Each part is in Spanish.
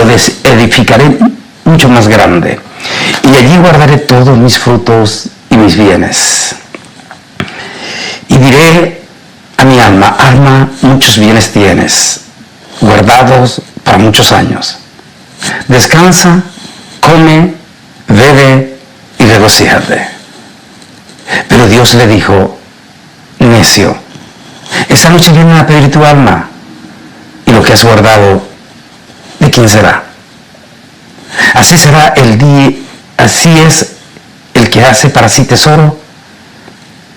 edificaré mucho más grande, y allí guardaré todos mis frutos y mis bienes. Y diré a mi alma: alma, muchos bienes tienes, guardados para muchos años. Descansa, come, bebe y regocíjate. Pero Dios le dijo: necio, esta noche vienen a pedir tu alma, y lo que has guardado, ¿de quién será? Así será el día, así es el que hace para sí tesoro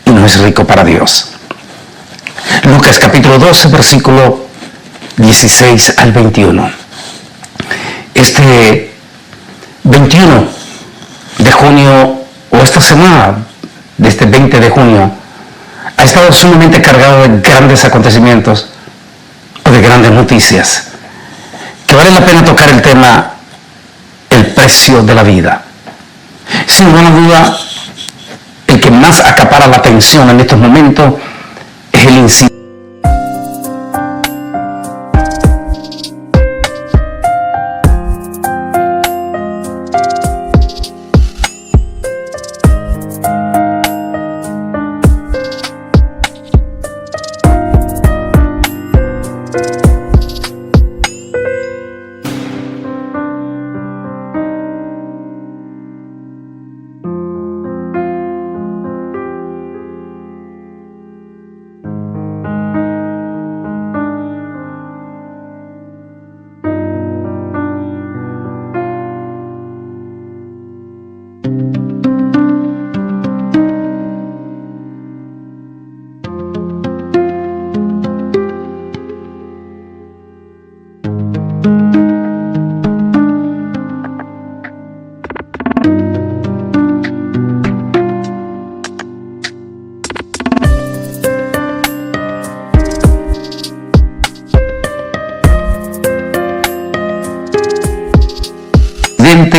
y no es rico para Dios. Lucas capítulo 12, versículo 16 al 21. Este 21 de junio, o esta semana de este 20 de junio, ha estado sumamente cargado de grandes acontecimientos o de grandes noticias, que vale la pena tocar el tema: el precio de la vida. Sin ninguna duda, el que más acapara la atención en estos momentos es el incidente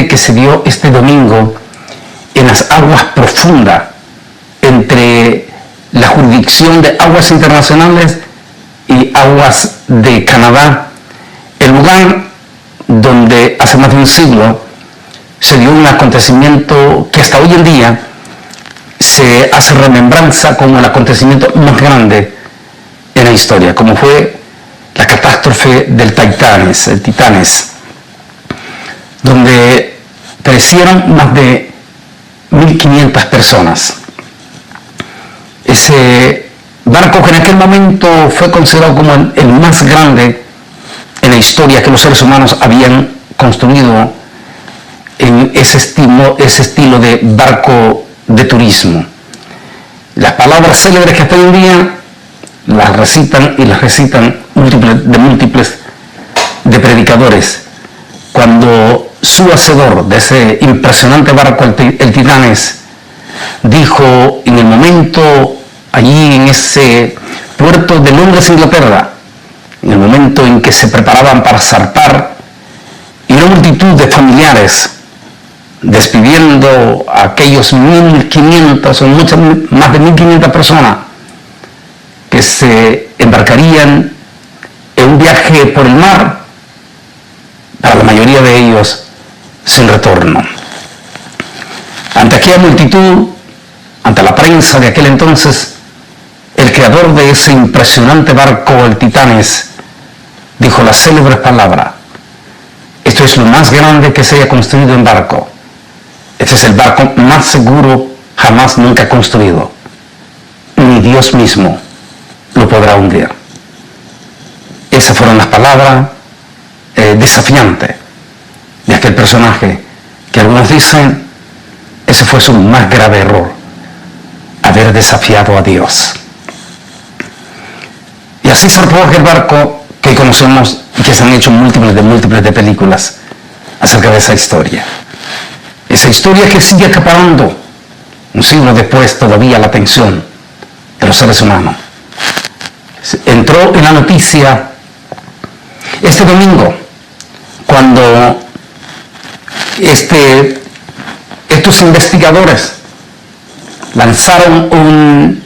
que se dio este domingo en las aguas profundas entre la jurisdicción de aguas internacionales y aguas de Canadá, el lugar donde hace más de un siglo se dio un acontecimiento que hasta hoy en día se hace remembranza como el acontecimiento más grande en la historia, como fue la catástrofe del Titanes, donde perecieron más de 1.500 personas. Ese barco, que en aquel momento fue considerado como el más grande en la historia que los seres humanos habían construido en ese estilo de barco de turismo. Las palabras célebres que hasta hoy en día las recitan y las recitan múltiples de predicadores, cuando su hacedor de ese impresionante barco, el Titanes, dijo en el momento allí en ese puerto de Londres, Inglaterra, en el momento en que se preparaban para zarpar, y una multitud de familiares despidiendo a aquellos 1.500 o muchas más de 1.500 personas que se embarcarían en un viaje por el mar, para la mayoría de ellos sin retorno. Ante aquella multitud, ante la prensa de aquel entonces, el creador de ese impresionante barco, el Titanes, dijo las célebres palabras: esto es lo más grande que se haya construido en barco. Este es el barco más seguro jamás nunca construido. Ni Dios mismo lo podrá hundir. Esas fueron las palabras desafiantes de aquel personaje, que algunos dicen ese fue su más grave error, haber desafiado a Dios. Y así zarpó aquel barco que conocemos y que se han hecho múltiples de películas acerca de esa historia. Esa historia que sigue acaparando un siglo después todavía la atención de los seres humanos. Entró en la noticia este domingo, cuando estos investigadores lanzaron un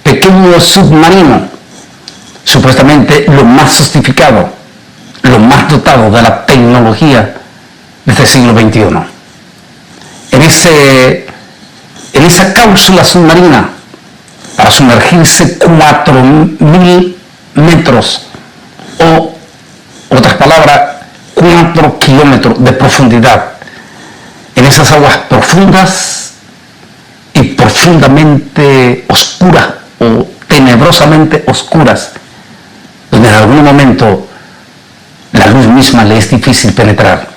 pequeño submarino, supuestamente lo más sofisticado, lo más dotado de la tecnología tecnología de este siglo XXI. En esa cápsula submarina, para sumergirse 4.000 metros, o, otras palabras, 4 kilómetros de profundidad, en esas aguas profundas y profundamente oscuras o tenebrosamente oscuras, donde en algún momento la luz misma le es difícil penetrar.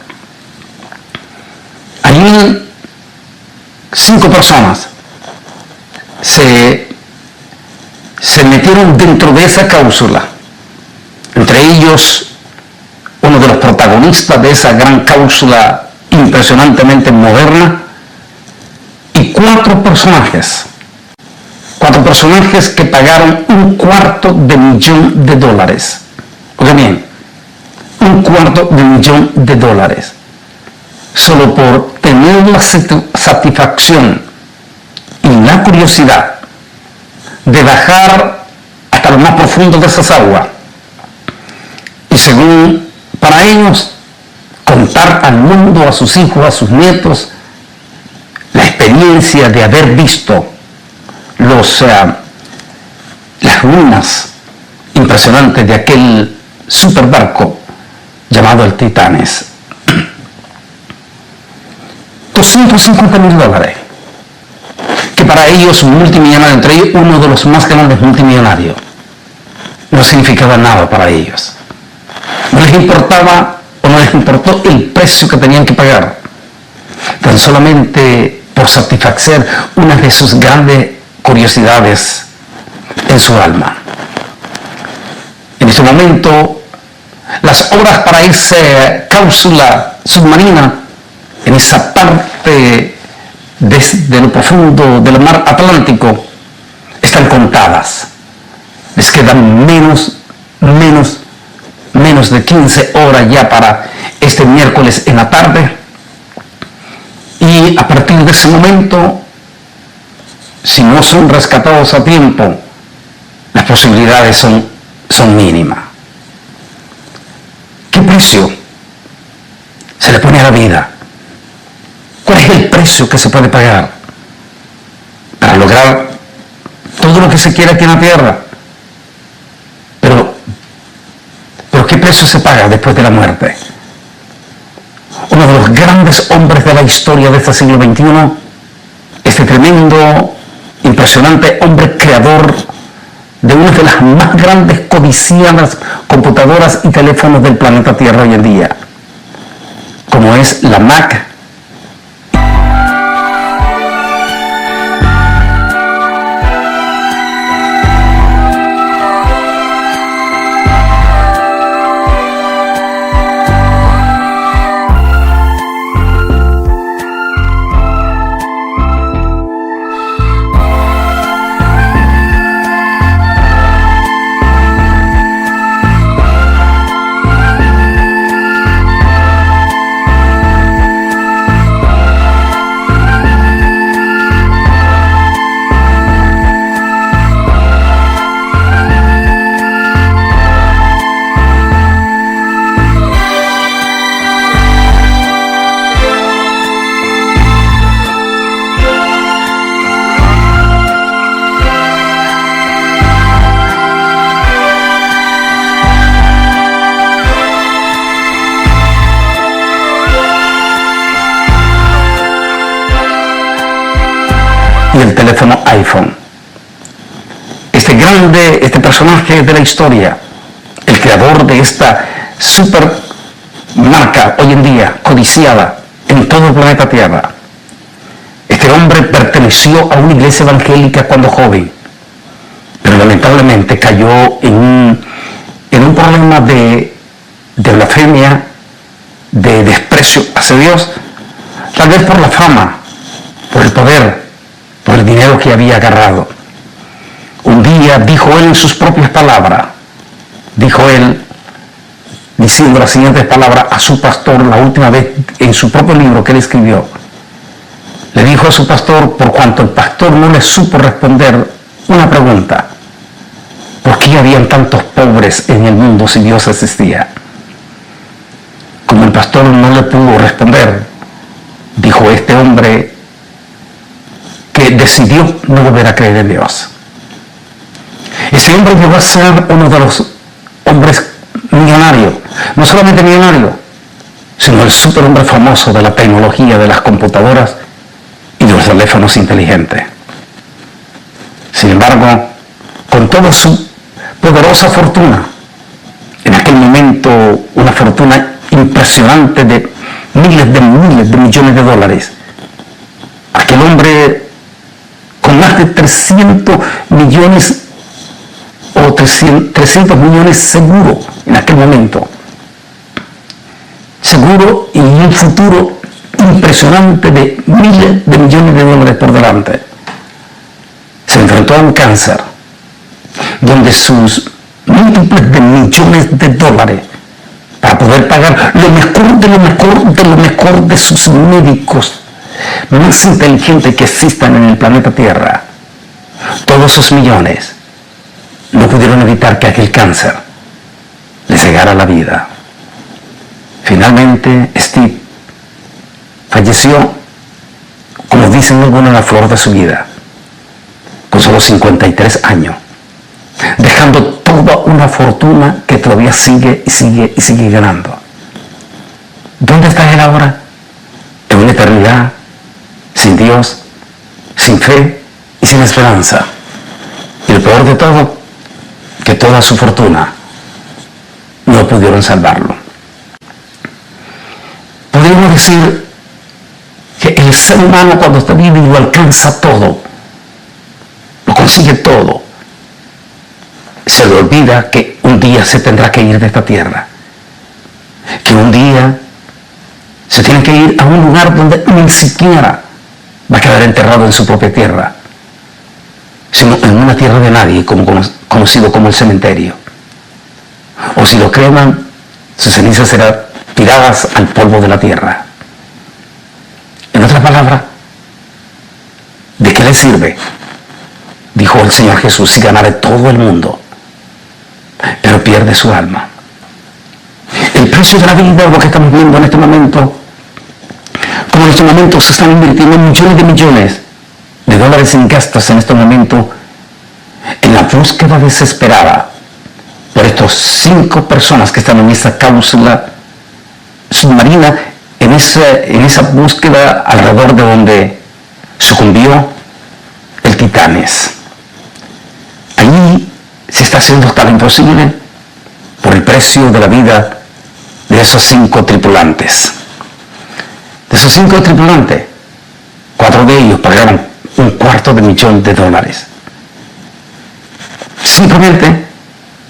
Allí 5 personas se metieron dentro de esa cápsula, entre ellos uno de los protagonistas de esa gran cápsula impresionantemente moderna, y 4 personajes que pagaron $250,000. Oigan bien, $250,000, solo por tener la satisfacción y la curiosidad de bajar hasta lo más profundo de esas aguas, y según para ellos contar al mundo, a sus hijos, a sus nietos, la experiencia de haber visto las ruinas impresionantes de aquel superbarco llamado el Titanic. $250,000, que para ellos multimillonarios, entre ellos uno de los más grandes multimillonarios, no significaba nada para ellos. No les importaba o no les importó el precio que tenían que pagar, tan solamente por satisfacer una de sus grandes curiosidades en su alma. En ese momento, las horas para esa cápsula submarina, en esa parte de lo profundo del mar Atlántico, están contadas. Les quedan menos de 15 horas ya para este miércoles en la tarde, y a partir de ese momento, si no son rescatados a tiempo, las posibilidades son mínimas. ¿Qué precio se le pone a la vida? ¿Cuál es el precio que se puede pagar para lograr todo lo que se quiere aquí en la tierra? Pero ¿qué precio se paga después de la muerte? Uno de los grandes hombres de la historia de este siglo XXI, este tremendo, impresionante hombre creador de una de las más grandes codiciadas computadoras y teléfonos del planeta Tierra hoy en día, como es la Mac. Y el teléfono iPhone. Este personaje de la historia, el creador de esta super marca hoy en día codiciada en todo el planeta Tierra. Este hombre perteneció a una iglesia evangélica cuando joven, pero lamentablemente cayó en un problema de blasfemia, de desprecio hacia Dios, tal vez por la fama, por el poder, por el dinero que había agarrado. Un día dijo él en sus propias palabras, diciendo las siguientes palabras a su pastor, la última vez en su propio libro que él escribió. Le dijo a su pastor, por cuanto el pastor no le supo responder una pregunta: ¿por qué habían tantos pobres en el mundo si Dios existía? Como el pastor no le pudo responder. Dijo este hombre que decidió no volver a creer en Dios. Ese hombre llegó a ser uno de los hombres millonarios, no solamente millonario, sino el superhombre famoso de la tecnología, de las computadoras y de los teléfonos inteligentes. Sin embargo, con toda su poderosa fortuna, en aquel momento una fortuna impresionante de miles de millones de dólares, aquel hombre con más de 300 millones o 300 millones seguro en aquel momento, seguro, y un futuro impresionante de miles de millones de dólares por delante, se enfrentó a un cáncer donde sus múltiples de millones de dólares para poder pagar lo mejor de lo mejor de lo mejor de sus médicos más inteligentes que existan en el planeta Tierra, todos esos millones no pudieron evitar que aquel cáncer le cegara la vida. Finalmente, Steve falleció, como dicen algunos, en la flor de su vida, con solo 53 años, dejando toda una fortuna que todavía sigue y sigue y sigue ganando. ¿Dónde está él ahora? En una eternidad, sin Dios, sin fe y sin esperanza. Y lo peor de todo, que toda su fortuna no pudieron salvarlo. Podríamos decir que el ser humano, cuando está vivo, lo alcanza todo, lo consigue todo. Se le olvida que un día se tendrá que ir de esta tierra, que un día se tiene que ir a un lugar donde ni siquiera va a quedar enterrado en su propia tierra, sino en una tierra de nadie, conocido como el cementerio. O si lo creman, sus cenizas serán tiradas al polvo de la tierra. En otras palabras, ¿de qué le sirve? Dijo el Señor Jesús, si ganare todo el mundo, pero pierde su alma. El precio de la vida, lo que estamos viendo en este momento, como en estos momentos se están invirtiendo millones de dólares en gastos en este momento en la búsqueda desesperada por estos 5 personas que están en esa cápsula submarina, en esa búsqueda alrededor de donde sucumbió el Titanes. Allí se está haciendo hasta lo imposible por el precio de la vida de esos 5 tripulantes. De esos 5 tripulantes, 4 de ellos pagaron $250,000, simplemente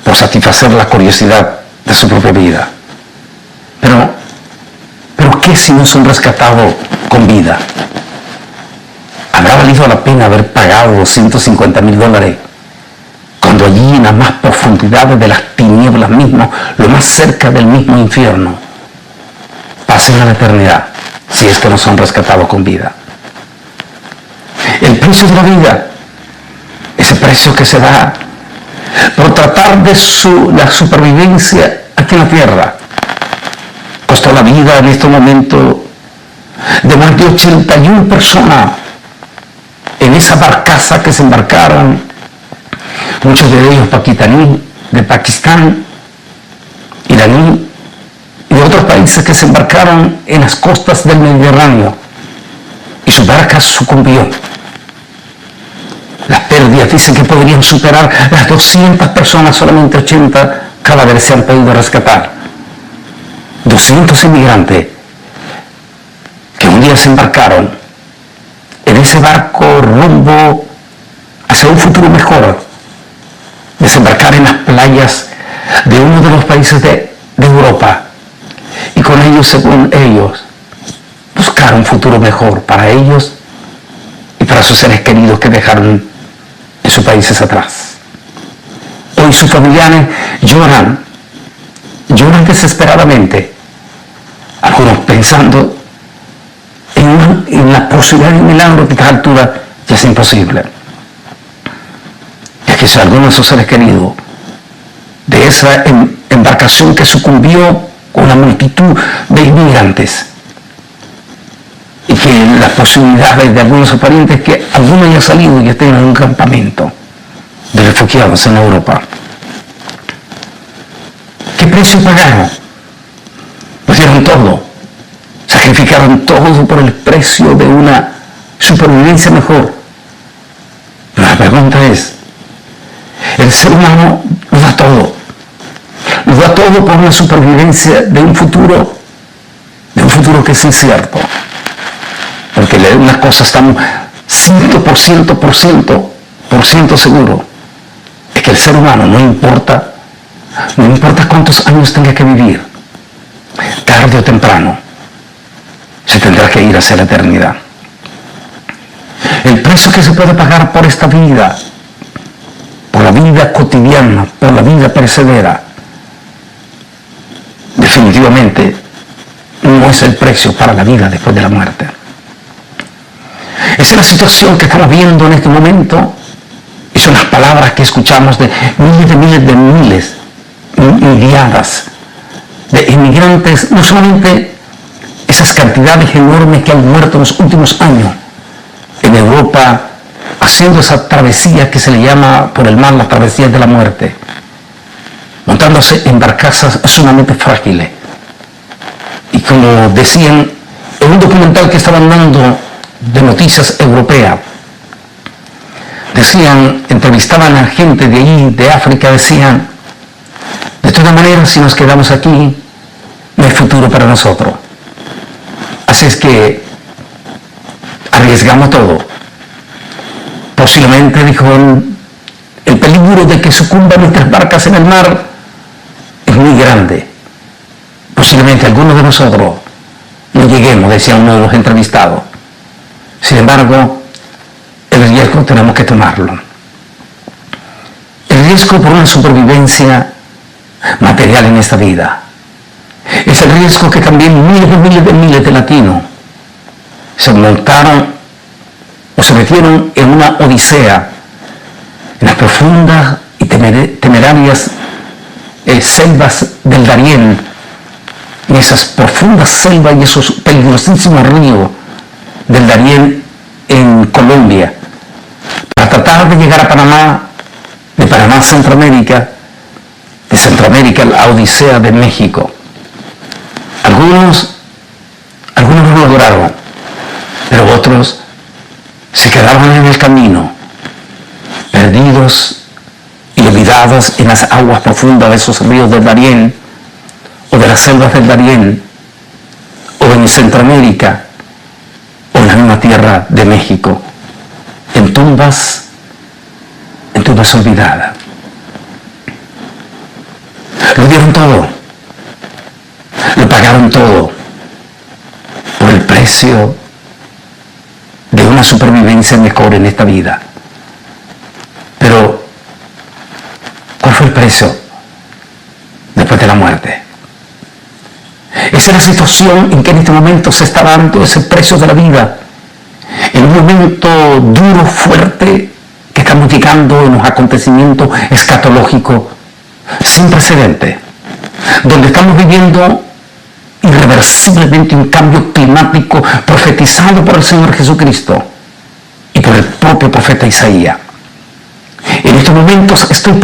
por satisfacer la curiosidad de su propia vida. Pero ¿qué si no son rescatados con vida? ¿Habrá valido la pena haber pagado $250,000 cuando allí en las más profundidades de las tinieblas mismas, lo más cerca del mismo infierno, pasen a la eternidad si es que no son rescatados con vida? El precio de la vida, ese precio que se da por tratar de la supervivencia aquí en la tierra, costó la vida en este momento de más de 81 personas en esa barcaza que se embarcaron, muchos de ellos pakistaníes, de Pakistán, iraní y de otros países que se embarcaron en las costas del Mediterráneo, y su barca sucumbió. Las pérdidas dicen que podrían superar las 200 personas, solamente 80 cadáveres se han podido rescatar. 200 inmigrantes que un día se embarcaron en ese barco rumbo hacia un futuro mejor, desembarcar en las playas de uno de los países de Europa, y con ellos, según ellos, buscar un futuro mejor para ellos y para sus seres queridos que dejaron en sus países atrás. Hoy sus familiares lloran desesperadamente, algunos pensando en la posibilidad de un milagro que a esta altura ya es imposible. Es que si alguno de sus seres queridos de esa embarcación que sucumbió con una multitud de inmigrantes. Y que las posibilidades de algunos parientes que alguno haya salido y estén en un campamento de refugiados en Europa. ¿Qué precio pagaron? Pues dieron todo. Sacrificaron todo por el precio de una supervivencia mejor. Pero la pregunta es, el ser humano lo da todo. Lo da todo por una supervivencia de un futuro que es incierto. Porque una cosa estamos 100% seguro, es que el ser humano, no importa cuántos años tenga que vivir, tarde o temprano, se tendrá que ir hacia la eternidad. El precio que se puede pagar por esta vida, por la vida cotidiana, por la vida perecedera, definitivamente no es el precio para la vida después de la muerte. Esa es la situación que estamos viendo en este momento, y son las palabras que escuchamos de miles, miliadas de inmigrantes, no solamente esas cantidades enormes que han muerto en los últimos años en Europa, haciendo esa travesía que se le llama por el mar la travesía de la muerte, montándose en barcazas sumamente frágiles. Y como decían en un documental que estaban dando de noticias europea, entrevistaban a gente de allí, de África, decían, de todas maneras, si nos quedamos aquí, no hay futuro para nosotros. Así es que arriesgamos todo. Posiblemente, dijo, el peligro de que sucumban nuestras barcas en el mar es muy grande. Posiblemente algunos de nosotros no lleguemos, decía uno de los entrevistados. Sin embargo, el riesgo tenemos que tomarlo. El riesgo por una supervivencia material en esta vida. Es el riesgo que también miles de latinos se montaron o se metieron en una odisea en las profundas y temerarias selvas del Darién, en esas profundas selvas y esos peligrosísimos ríos del Darién en Colombia, para tratar de llegar a Panamá, de Panamá a Centroamérica, de Centroamérica a la odisea de México. Algunos lo lograron, pero otros se quedaron en el camino, perdidos y olvidados en las aguas profundas de esos ríos del Darién, o de las selvas del Darién, o en Centroamérica, o en la misma tierra de México, en tumbas olvidadas. Lo dieron todo, lo pagaron todo, por el precio de una supervivencia mejor en esta vida. Pero, ¿cuál fue el precio después de la muerte? Esa es la situación en que en este momento se está dando ese precio de la vida. En un momento duro, fuerte, que estamos llegando en los acontecimientos escatológicos sin precedentes, donde estamos viviendo irreversiblemente un cambio climático profetizado por el Señor Jesucristo y por el propio profeta Isaías. En estos momentos estamos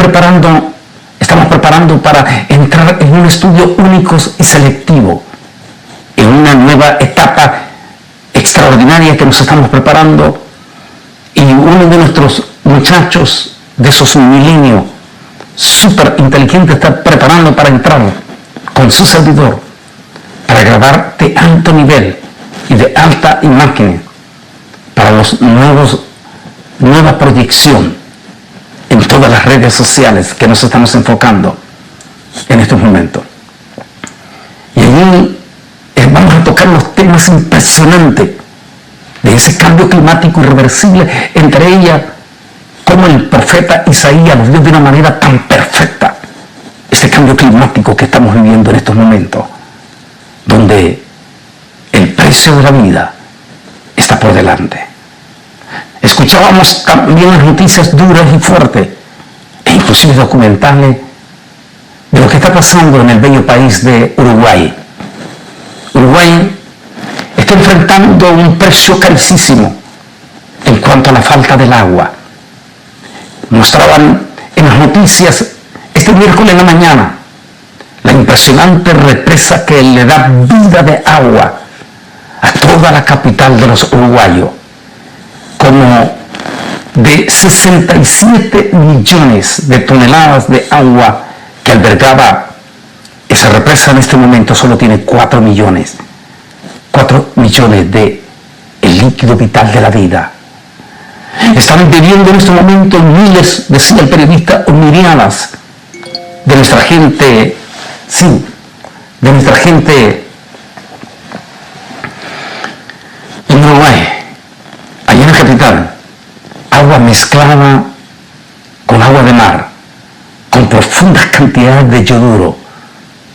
preparando para entrar en un estudio único y selectivo, en una nueva etapa extraordinaria que nos estamos preparando, y uno de nuestros muchachos de esos milenios súper inteligentes está preparando para entrar con su servidor para grabar de alto nivel y de alta imagen para los nueva proyección en todas las redes sociales que nos estamos enfocando en estos momentos. Y allí vamos a tocar los temas impresionantes de ese cambio climático irreversible, entre ellas cómo el profeta Isaías nos dio de una manera tan perfecta este cambio climático que estamos viviendo en estos momentos, donde el precio de la vida está por delante. Escuchábamos también las noticias duras y fuertes, e inclusive documentales, de lo que está pasando en el bello país de Uruguay. Uruguay está enfrentando un precio carísimo en cuanto a la falta del agua. Mostraban en las noticias este miércoles en la mañana la impresionante represa que le da vida de agua a toda la capital de los uruguayos, como de 67 millones de toneladas de agua que albergaba esa represa. En este momento solo tiene 4 millones de el líquido vital de la vida. Están viviendo en este momento miles, decía el periodista, o miriadas de nuestra gente, sí, de nuestra gente en Uruguay, allá en la capital, agua mezclada con agua de mar, con profundas cantidades de yoduro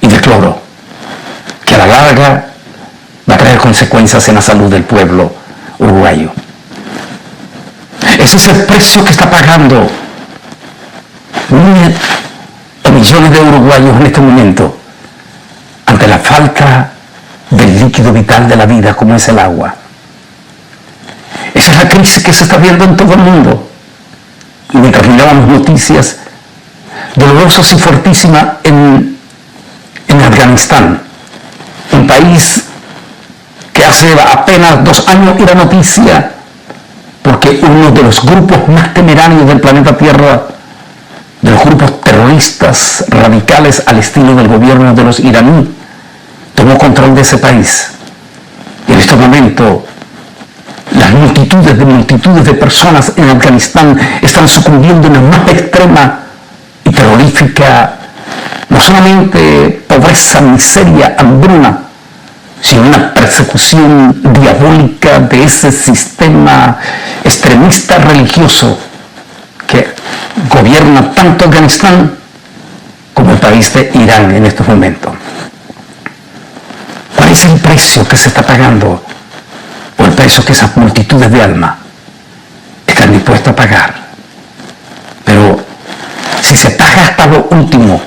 y de cloro, que a la larga va a traer consecuencias en la salud del pueblo uruguayo. Ese es el precio que está pagando miles o millones de uruguayos en este momento ante la falta del líquido vital de la vida como es el agua. Esa es la crisis que se está viendo en todo el mundo. Y mientras mirábamos noticias dolorosas y fuertísimas en Afganistán, un país que hace apenas 2 años era noticia porque uno de los grupos más temerarios del planeta Tierra, de los grupos terroristas radicales al estilo del gobierno de los iraníes, tomó control de ese país. Y en este momento las multitudes de personas en Afganistán están sucumbiendo en la más extrema y terrorífica, no solamente pobreza, miseria, hambruna, sino una persecución diabólica de ese sistema extremista religioso que gobierna tanto Afganistán como el país de Irán en estos momentos. ¿Cuál es el precio que se está pagando? O el precio que esas multitudes de almas están dispuestas a pagar. Pero si se paga hasta lo último,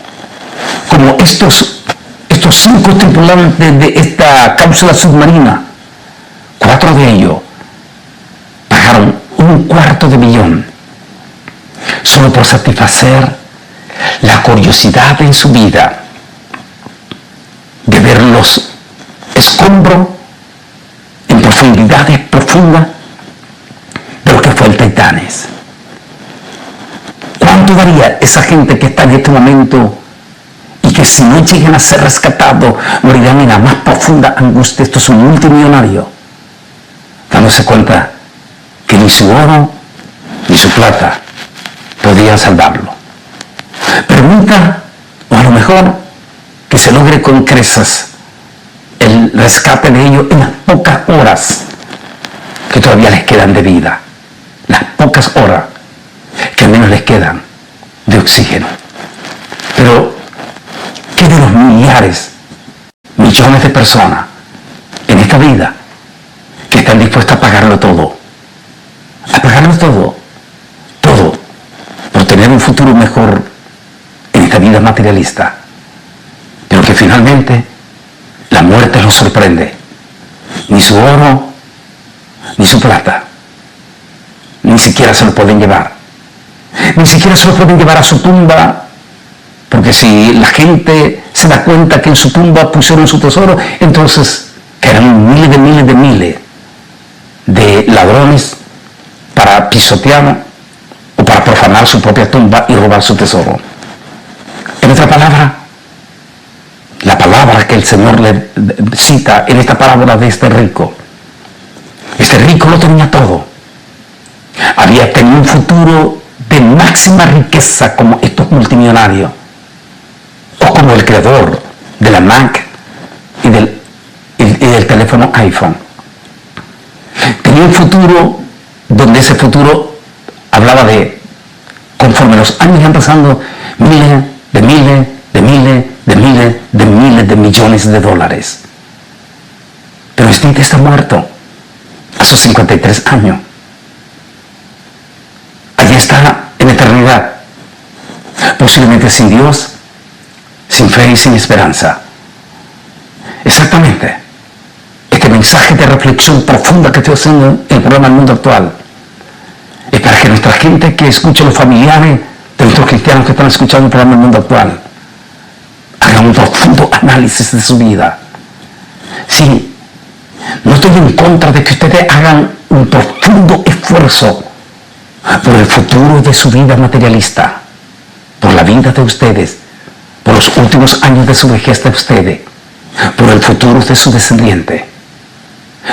como estos 5 tripulantes de esta cápsula submarina, 4 de ellos pagaron $250 millones solo por satisfacer la curiosidad en su vida de ver los escombros en profundidades profundas de lo que fue el Titanic. ¿Cuánto daría esa gente que está en este momento y que si no llegan a ser rescatados morirán en la más profunda angustia? Esto es un multimillonario dándose cuenta que ni su oro ni su plata podían salvarlo. Permita, o a lo mejor que se logre con creces el rescate de ellos en las pocas horas que todavía les quedan de vida, las pocas horas que al menos les quedan de oxígeno. Pero ¿qué de los millares, millones de personas en esta vida que están dispuestas a pagarlo todo? A pagarlo todo por tener un futuro mejor en esta vida materialista, pero que finalmente la muerte los sorprende. Ni su oro, ni su plata, ni siquiera se lo pueden llevar. Ni siquiera se lo pueden llevar a su tumba, porque si la gente se da cuenta que en su tumba pusieron su tesoro, entonces caerán miles de ladrones para pisotear o para profanar su propia tumba y robar su tesoro. En otra palabra, la palabra que el Señor le cita en esta parábola de este rico lo tenía todo. Había tenido un futuro de máxima riqueza como estos multimillonarios, o como el creador de la Mac y del teléfono iPhone. Tenía un futuro donde ese futuro hablaba de, conforme los años iban pasando, miles de millones de dólares. Pero Steve está muerto a sus 53 años. Allí está en eternidad, posiblemente sin Dios, fe y sin esperanza. Exactamente. Este mensaje de reflexión profunda que estoy haciendo en el programa El Mundo Actual es para que nuestra gente que escuche, los familiares de nuestros cristianos que están escuchando el programa El Mundo Actual, hagan un profundo análisis de su vida. Sí, no estoy en contra de que ustedes hagan un profundo esfuerzo por el futuro de su vida materialista, por la vida de ustedes, por los últimos años de su vejez de ustedes, por el futuro de su descendiente.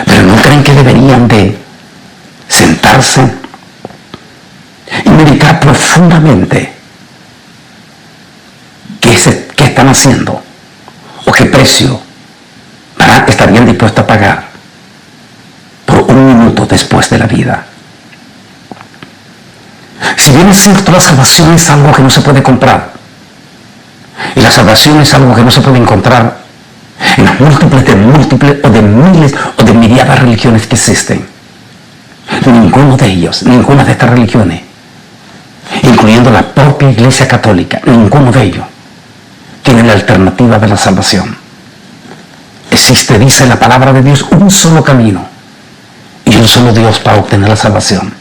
Pero ¿no creen que deberían de sentarse y meditar profundamente qué están haciendo o qué precio estarían dispuestos a pagar por un minuto después de la vida? Si bien es cierto, la salvación es algo que no se puede comprar, y la salvación es algo que no se puede encontrar en las múltiples o de miles o de miriadas religiones que existen. Ninguno de ellos, ninguna de estas religiones, incluyendo la propia Iglesia Católica, ninguno de ellos tiene la alternativa de la salvación. Existe, dice la palabra de Dios, un solo camino y un solo Dios para obtener la salvación.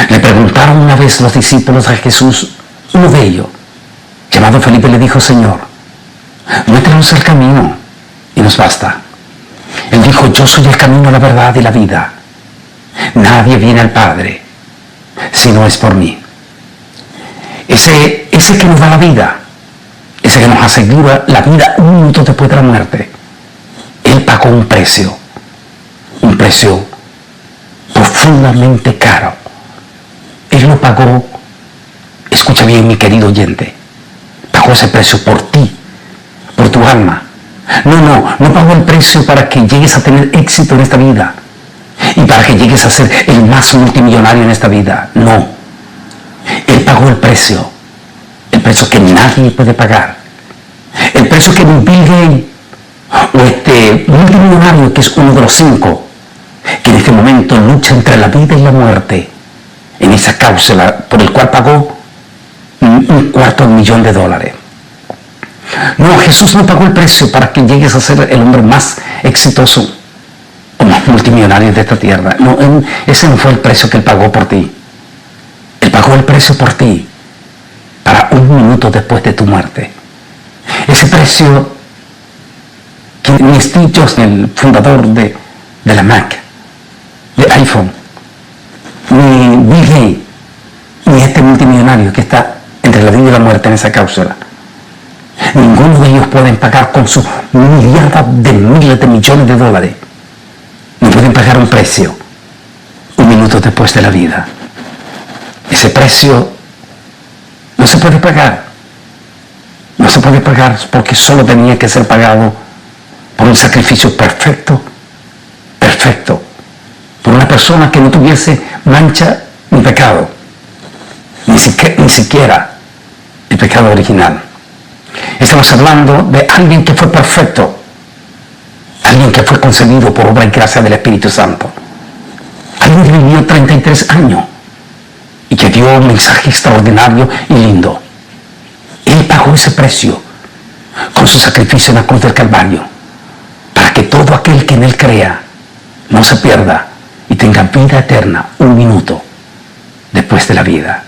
Le preguntaron una vez los discípulos a Jesús, uno de ellos, llamado Felipe, le dijo: Señor, muéstranos el camino y nos basta. Él dijo: yo soy el camino, la verdad y la vida. Nadie viene al Padre si no es por mí. Ese que nos da la vida, ese que nos asegura la vida un minuto después de la muerte, Él pagó un precio profundamente caro. Él lo pagó, escucha bien mi querido oyente, pagó ese precio por ti, por tu alma. No pagó el precio para que llegues a tener éxito en esta vida y para que llegues a ser el más multimillonario en esta vida. No, Él pagó el precio que nadie puede pagar, el precio que Bill Gates o este multimillonario, que es uno de los 5 que en este momento lucha entre la vida y la muerte en esa causa por el cual pagó $250,000. No, Jesús no pagó el precio para que llegues a ser el hombre más exitoso o más multimillonario de esta tierra. No, ese no fue el precio que Él pagó por ti. Él pagó el precio por ti para un minuto después de tu muerte. Ese precio que ni Steve Jobs, el fundador de la Mac, de iPhone, ni Bill Gates, ni este multimillonario que está entre la vida y la muerte en esa cápsula, ninguno de ellos pueden pagar con sus miliardas de miles de millones de dólares, ni pueden pagar un precio un minuto después de la vida. Ese precio no se puede pagar. No se puede pagar porque solo tenía que ser pagado por un sacrificio perfecto, por una persona que no tuviese mancha ni pecado, ni siquiera el pecado original. Estamos hablando de alguien que fue perfecto, alguien que fue concebido por obra y gracia del Espíritu Santo, alguien que vivió 33 años y que dio un mensaje extraordinario y lindo. Él pagó ese precio con su sacrificio en la cruz del Calvario, para que todo aquel que en Él crea no se pierda y tenga vida eterna un minuto después de la vida.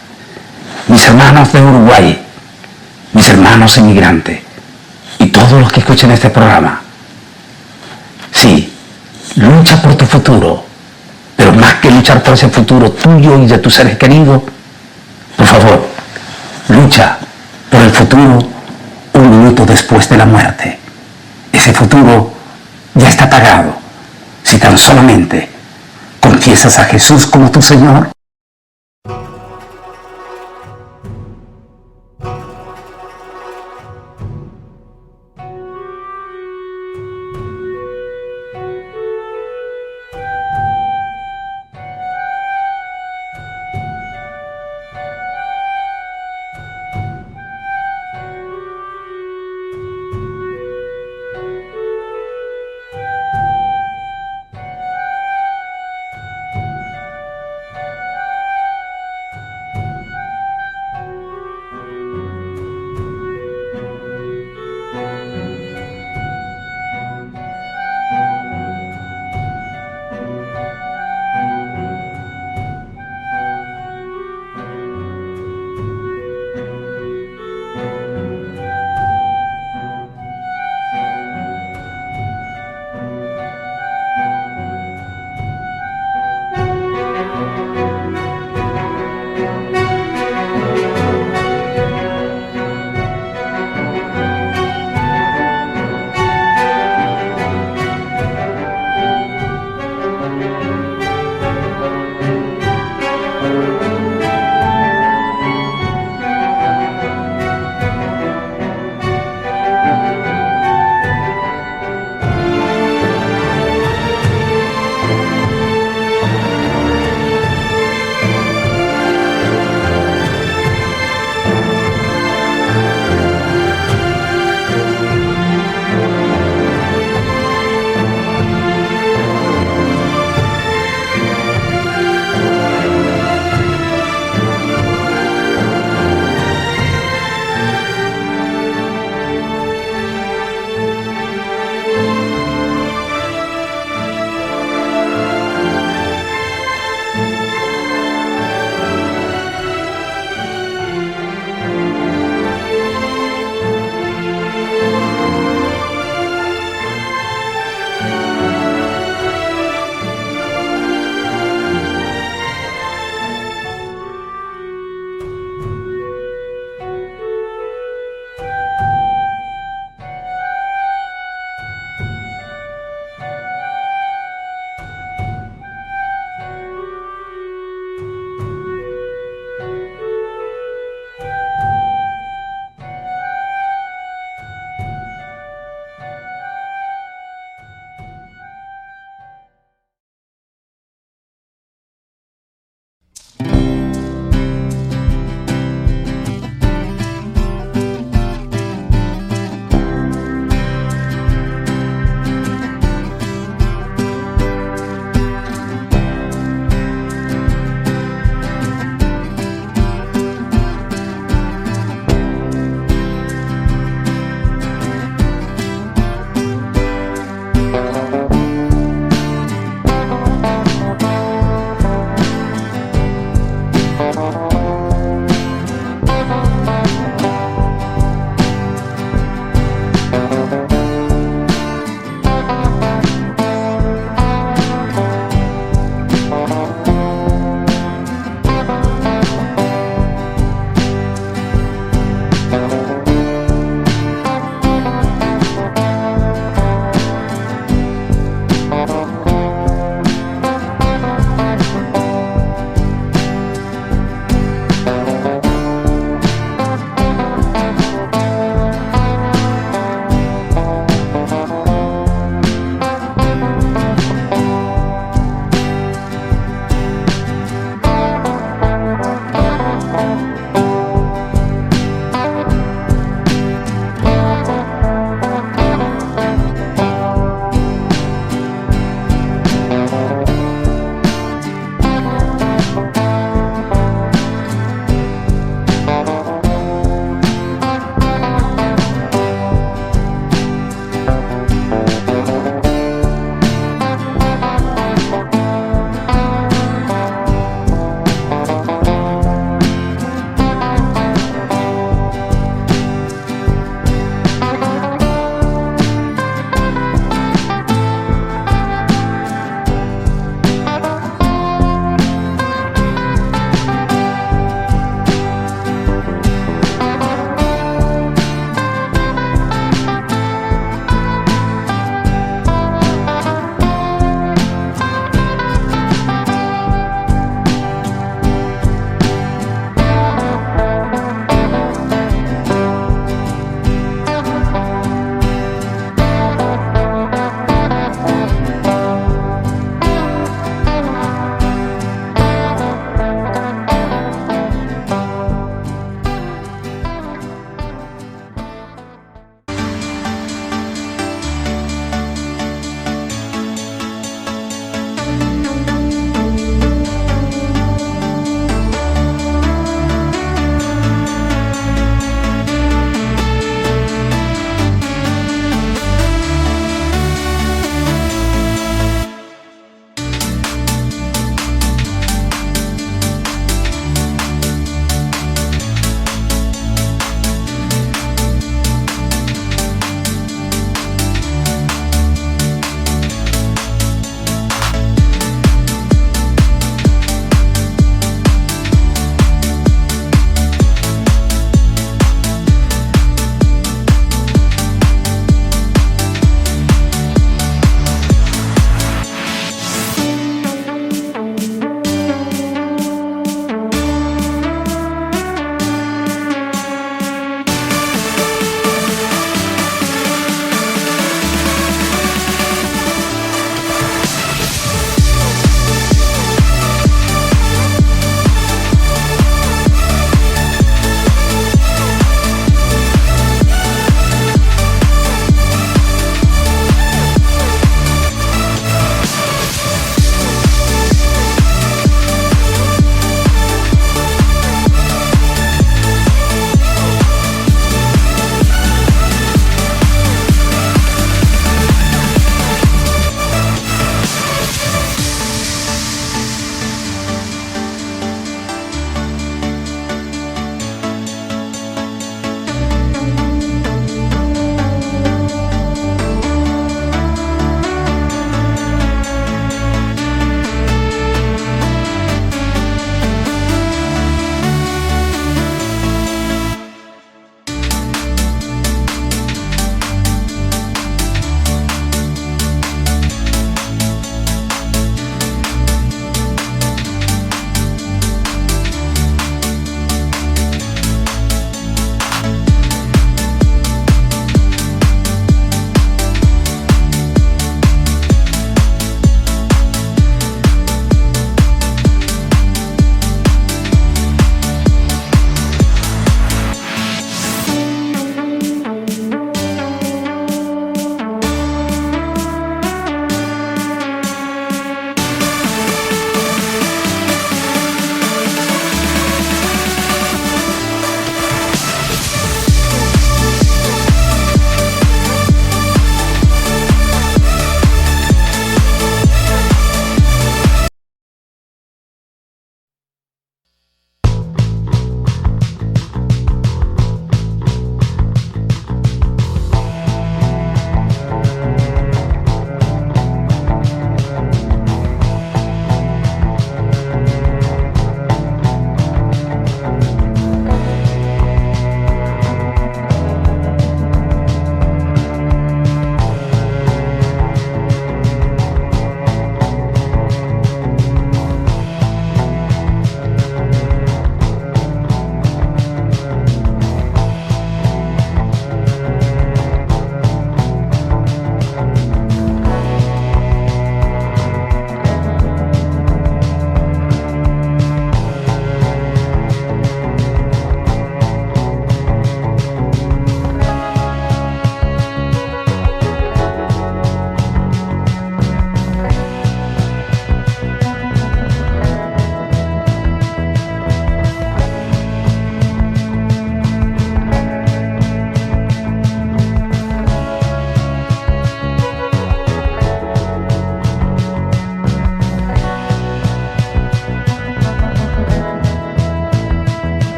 Mis hermanos de Uruguay, mis hermanos inmigrantes y todos los que escuchen este programa, sí, lucha por tu futuro, pero más que luchar por ese futuro tuyo y de tus seres queridos, por favor, lucha por el futuro un minuto después de la muerte. Ese futuro ya está pagado si tan solamente confiesas a Jesús como tu Señor